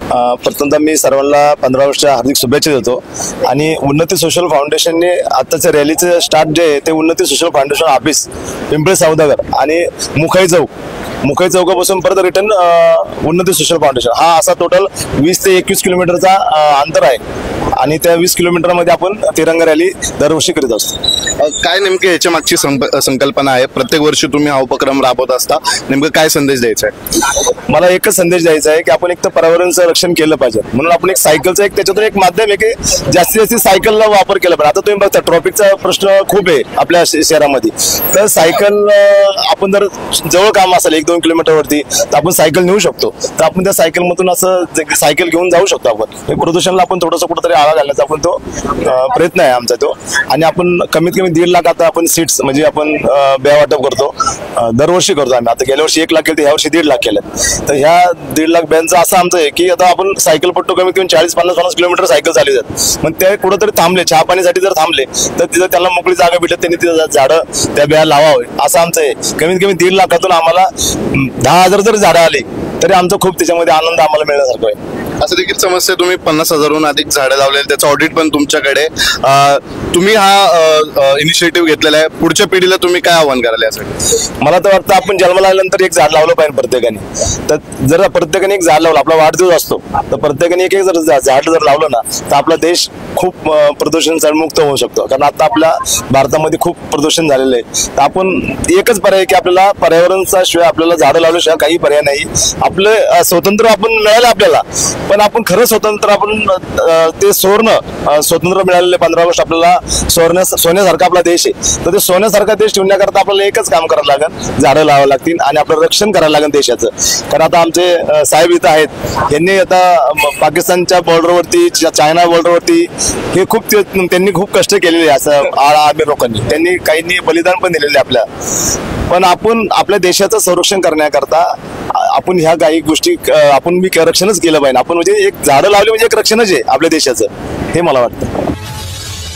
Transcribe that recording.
प्रथमतः मी सर्वांना 15 वर्ष हार्दिक शुभेच्छा देतो आणि उन्नती सोशल फाउंडेशनने आताच्या रॅलीचं स्टार्ट जे आहे ते उन्नती सोशल फाउंडेशन ऑफिस पिंपळे सौदागर आणि मुखाई चौकापासून परत रिटर्न उन्नती सोशल फाउंडेशन हा असा टोटल 20 ते 21 किलोमीटरचा अंतर आहे आणि त्या 20 किलोमीटरमध्ये आपण तिरंगा रॅली दरवर्षी करीत असतो। काय नेमके याच्या मागची संकल्पना आहे? प्रत्येक वर्षी तुम्ही हा उपक्रम राबवत असता, नेमकं काय संदेश द्यायचा आहे? मला एकच संदेश द्यायचा आहे की आपण एक तर पर्यावरणाचं रक्षण केलं पाहिजे, म्हणून आपण एक सायकलचं एक त्याच्यातून एक माध्यम आहे की जास्तीत जास्त सायकलला वापर केला पाहिजे। आता तुम्ही बघता ट्रॉफिकचा प्रश्न खूप आहे आपल्या शहरामध्ये, तर सायकल आपण जर जवळ काम असेल 1-2 किलोमीटरवरती तर आपण सायकल नेऊ शकतो, तर आपण त्या सायकलमधून असं सायकल घेऊन जाऊ शकतो। आपण प्रदूषणाला आपण थोडंसं कुठंतरी आळा घालण्याचा आपण तो प्रयत्न आहे आमचा तो, आणि आपण कमीत कमी 1.5 लाख आता आपण सीट्स म्हणजे आपण बेवाटप करतो, दरवर्षी करतो आम्ही। आता गेल्या वर्षी 1 लाख केले, ह्या वर्षी 1.5 लाख केले, तर ह्या 1.5 लाख बॅनचं असं आमचं आहे की आता आपण सायकल पट्टो कमीत कमी 40-50 किलोमीटर सायकल चालली जात, मग ते कुठंतरी थांबले चहा पाणीसाठी जर थांबले तर तिथं त्याला मोकळी जागा भेटत त्यांनी तिथं झाडं त्या बिया लावावे असं आमचं आहे। कमीत कमी 1.5 लाखातून आम्हाला 10,000 जर झाडं आली तरी आमचं खूप त्याच्यामध्ये आनंद आम्हाला मिळण्यासारखं आहे। असं देखील समस्या तुम्ही 50,000हून अधिक झाडं लावलेली, त्याचं ऑडिट पण तुमच्याकडे, तुम्ही हा इनिशिएटिव्ह घेतलेला आहे, पुढच्या पिढीला तुम्ही काय आव्हान कराल यासाठी? मला तर वाटतं आपण जन्माला आल्यानंतर एक झाड लावलं पाहिजे प्रत्येकाने, तर जर प्रत्येकाने एक झाड लावलं, आपला वाढदिवस असतो तर प्रत्येकाने एक जर झाड जर लावलं ना तर आपला देश खूप प्रदूषण मुक्त होऊ शकतो, कारण आता आपल्या भारतामध्ये खूप प्रदूषण झालेलं आहे। तर आपण एकच पर्याय की आपल्याला पर्यावरणाचा शिवाय आपल्याला झाडं लावल्याशिवाय काही पर्याय नाही। आपलं स्वतंत्र आपण मिळालं आपल्याला, पण आपण खरं स्वतंत्र आपण ते स्वतंत्र मिळालेले 15 वर्ष आपल्याला सोन्यासारखा आपला देश आहे, तर ते सोन्यासारखा देश ठेवण्याकरता आपल्याला एकच काम करायला लागेल, झाडं लावावं लागतील आणि आपलं रक्षण करायला लागेल देशाचं। कारण आता आमचे साहेब इथं आहेत, यांनी आता पाकिस्तानच्या बॉर्डरवरती चायना बॉर्डरवरती हे खूप त्यांनी खूप कष्ट केलेले असं आर्मी लोकांनी, त्यांनी काहींनी बलिदान पण दिलेले आपल्या, पण आपण आपल्या देशाचं संरक्षण करण्याकरता आपण ह्या काही गोष्टी आपण रक्षणच केलं पाहिजे। आपण म्हणजे एक झाडं लावली म्हणजे एक रक्षणच आहे आपल्या देशाचं, हे मला वाटतं।